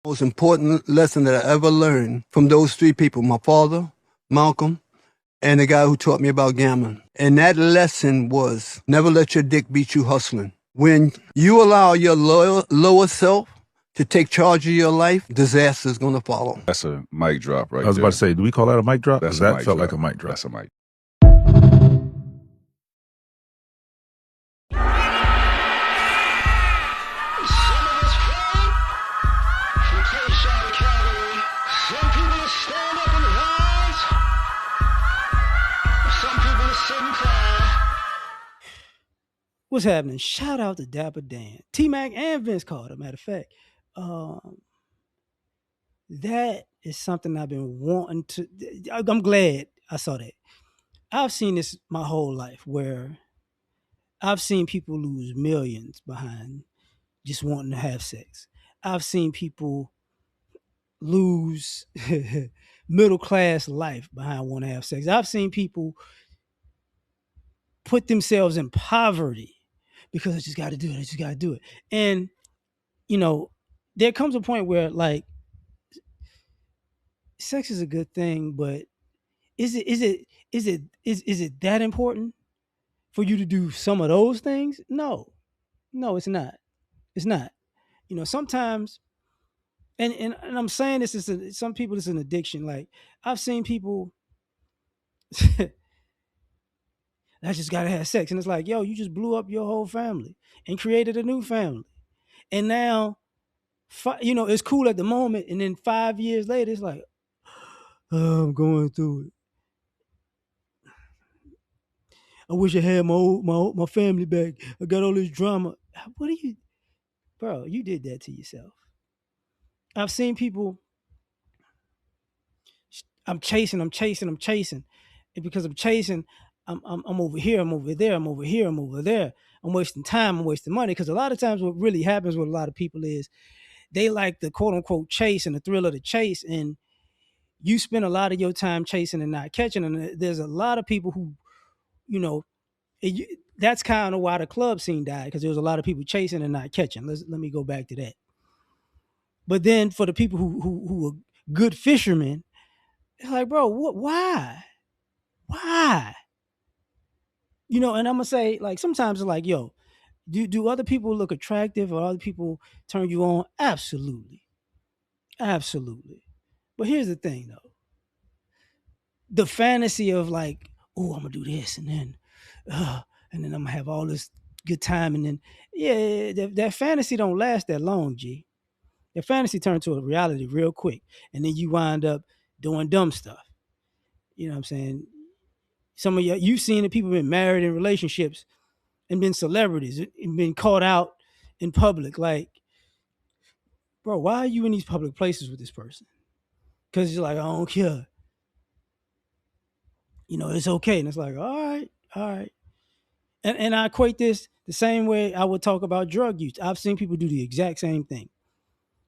Most important lesson that I ever learned from those three people, my father, Malcolm, and the guy who taught me about gambling. And that lesson was never let your dick beat you hustling. When you allow your lower self to take charge of your life, disaster is going to follow. That's a mic drop right there. I was about to say, do we call that a mic drop? That's That mic felt drop. like a mic drop. That's a mic. What's happening? Shout out to Dapper Dan, T-Mac, and Vince Carter. Matter of fact, that is something I've been wanting to. I'm glad I saw that. I've seen this my whole life, where I've seen people lose millions behind just wanting to have sex. I've seen people lose middle class life behind wanting to have sex. I've seen people put themselves in poverty because I just got to do it. I just got to do it. And there comes a point where, like, sex is a good thing, but is it that important for you to do some of those things? No, it's not. It's not. Sometimes, and I'm saying this is some people, it's an addiction. Like, I've seen people that just gotta have sex, and it's like, yo, you just blew up your whole family and created a new family, and now, it's cool at the moment, and then 5 years later, it's like, oh, I'm going through it. I wish I had my family back. I got all this drama. What are you, bro? You did that to yourself. I've seen people. I'm chasing, and because I'm chasing, I'm over here, I'm over there, I'm over here, I'm over there. I'm wasting time, I'm wasting money. Because a lot of times, what really happens with a lot of people is they like the quote unquote chase and the thrill of the chase, and you spend a lot of your time chasing and not catching. And there's a lot of people who, that's kind of why the club scene died, because there was a lot of people chasing and not catching. Let me go back to that. But then for the people who are good fishermen, it's like, bro, why? And I'm gonna say, like, sometimes it's like, yo, do other people look attractive, or other people turn you on? Absolutely. But here's the thing, though. The fantasy of, like, oh, I'm gonna do this, and then I'm gonna have all this good time, and then that fantasy don't last that long, G. Your fantasy turns to a reality real quick, and then you wind up doing dumb stuff. You know what I'm saying? Some of you've seen that people been married in relationships and been celebrities and been caught out in public. Like, bro, why are you in these public places with this person? Because you're like, I don't care. It's okay. And it's like, all right. And I equate this the same way I would talk about drug use. I've seen people do the exact same thing.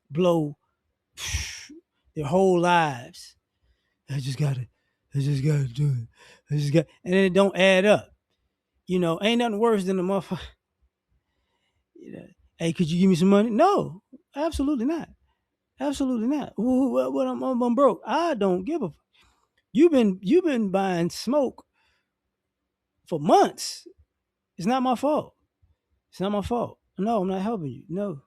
Blow their whole lives. I just gotta do it. And then it don't add up. Ain't nothing worse than the motherfucker. Hey, could you give me some money? No, absolutely not. Absolutely not. What I'm broke. I don't give a. You've been buying smoke for months. It's not my fault. No, I'm not helping you. No,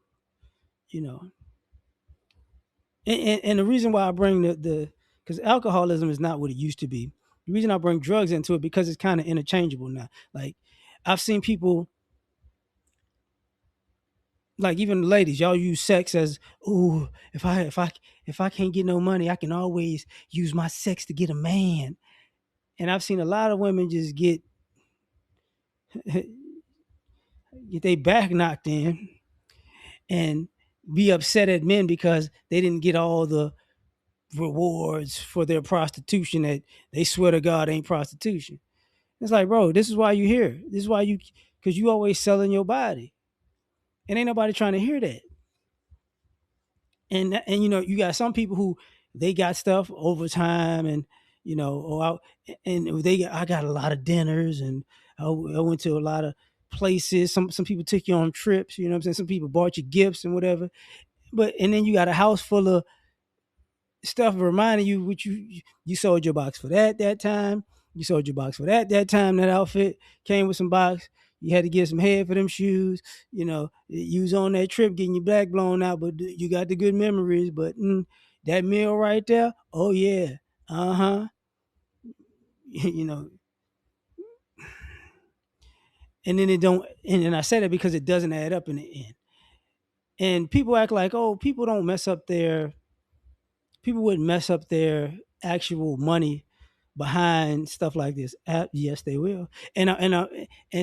And the reason why I bring the because alcoholism is not what it used to be. The reason I bring drugs into it, because it's kind of interchangeable now. Like, I've seen people, like, even ladies, y'all use sex as, oh, if I can't get no money, I can always use my sex to get a man. And I've seen a lot of women just get their back knocked in and be upset at men because they didn't get all the rewards for their prostitution that they swear to God ain't prostitution. It's like, bro, this is why you here. This is why because you always selling your body. And ain't nobody trying to hear that. And you got some people who they got stuff over time, and I got a lot of dinners, and I went to a lot of places. Some people took you on trips, you know what I'm saying? Some people bought you gifts and whatever. But and then you got a house full of stuff reminding you what you sold your box for that time. You sold your box for that time. That outfit came with some box. You had to get some head for them shoes. You was on that trip getting your back blown out, but you got the good memories. But that meal right there, oh yeah, uh-huh. you know, and then it don't. And I say that because it doesn't add up in the end. And people act like, oh, people wouldn't mess up their actual money behind stuff like this. Yes, they will. And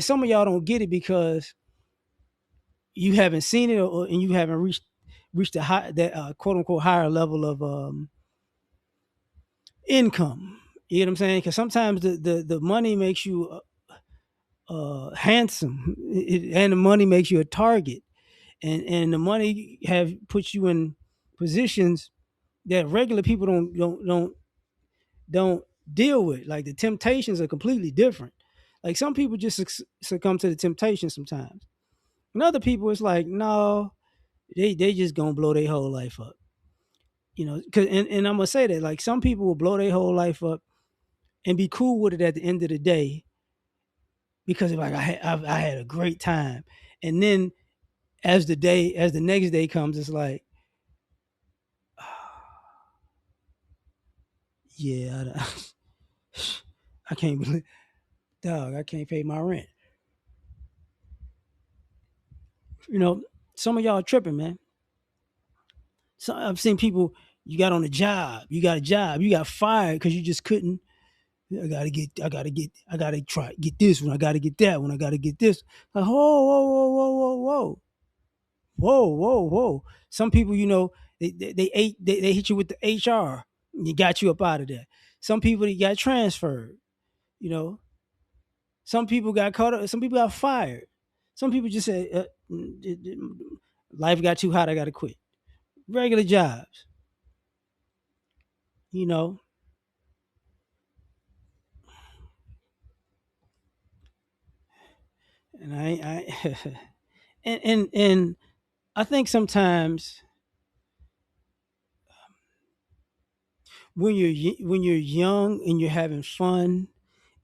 some of y'all don't get it because you haven't seen it, and you haven't reached that quote unquote higher level of income. You know what I'm saying? Because sometimes the money makes you handsome, and the money makes you a target, and the money have put you in positions that regular people don't deal with. Like the temptations are completely different. Like some people just succumb to the temptation sometimes, and other people it's like no, they just gonna blow their whole life up. Cause and I'm gonna say that like some people will blow their whole life up and be cool with it at the end of the day because like I had a great time, and then as the next day comes, it's like yeah, I can't believe dog, I can't pay my rent. You know, some of y'all tripping, man. So I've seen people you got on a job, you got a job, you got fired because you just couldn't. I gotta try get this one. I gotta get that one. I gotta get this. Like, whoa, whoa, whoa, whoa, whoa, whoa, whoa, whoa, whoa. Some people, they hit you with the HR and you got you up out of there. Some people they got transferred. You know, some people got caught up. Some people got fired. Some people just said, "Life got too hot. I got to quit." Regular jobs, you know, and and I think sometimes when you're young and you're having fun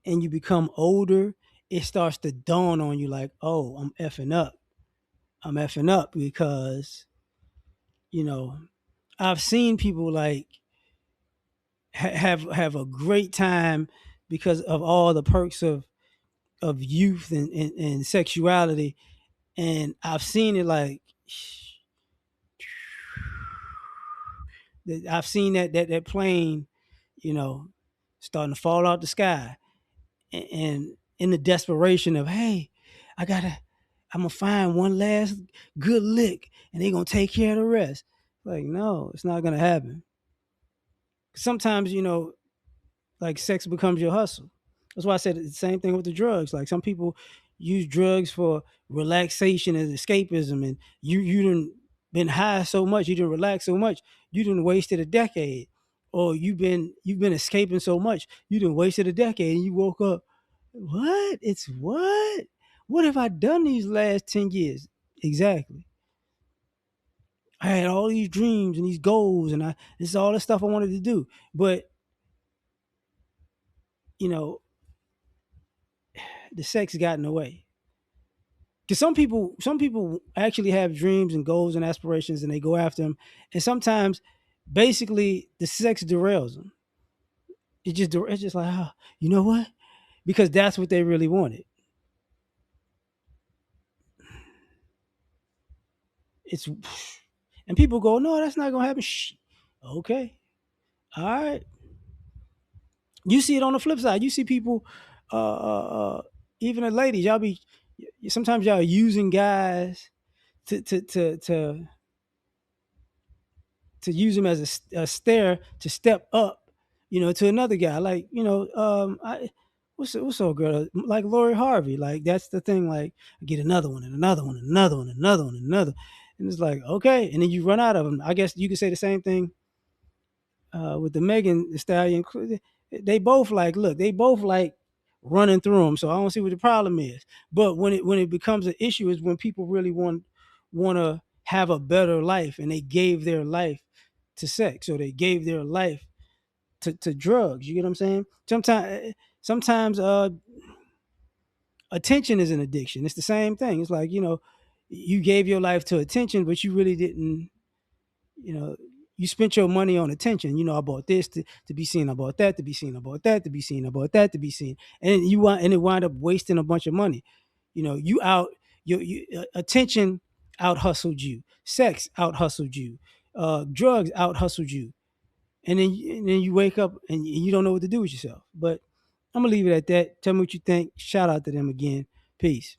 and you become older, it starts to dawn on you like, oh, I'm effing up. I'm effing up because you know I've seen people like have a great time because of all the perks of youth and sexuality, and I've seen it like I've seen that plane, you know, starting to fall out the sky, and in the desperation of, hey, I'm gonna find one last good lick, and they're gonna take care of the rest. Like, no, it's not gonna happen. Sometimes, like sex becomes your hustle. That's why I said the same thing with the drugs. Like some people use drugs for relaxation and escapism, and you didn't been high so much, you didn't relax so much, you didn't wasted a decade, or you've been escaping so much, you didn't wasted a decade, and you woke up. What? It's what? What have I done these last 10 years? Exactly. I had all these dreams and these goals, and this is all the stuff I wanted to do, but you know the sex got in the way. Because some people actually have dreams and goals and aspirations, and they go after them. And sometimes, basically, the sex derails them. It's just like, oh, you know what? Because that's what they really wanted. It's and people go, no, that's not gonna happen. Shh. Okay, all right. You see it on the flip side. You see people, uh, uh, uh even the ladies, y'all be sometimes y'all using guys to use him as a stair to step up, to another guy. Like, what's old girl like Lori Harvey? Like that's the thing. Like I get another one and another one and another one and another one and another, and it's like okay, and then you run out of them. I guess you could say the same thing with the Megan Thee Stallion. They both like look. They both like running through them. So I don't see what the problem is. But when it becomes an issue is when people really want to have a better life, and they gave their life to sex, or they gave their life to drugs. You get what I'm saying? Sometimes attention is an addiction. It's the same thing. It's like, you gave your life to attention, but you really didn't, you know, you spent your money on attention. I bought this to be seen. I bought that to be seen. I bought that to be seen. I bought that to be seen. And it wound up wasting a bunch of money. You out attention out hustled you. Sex out hustled you. Drugs out hustled you. And then you wake up and you don't know what to do with yourself. But I'm gonna leave it at that. Tell me what you think. Shout out to them again. Peace.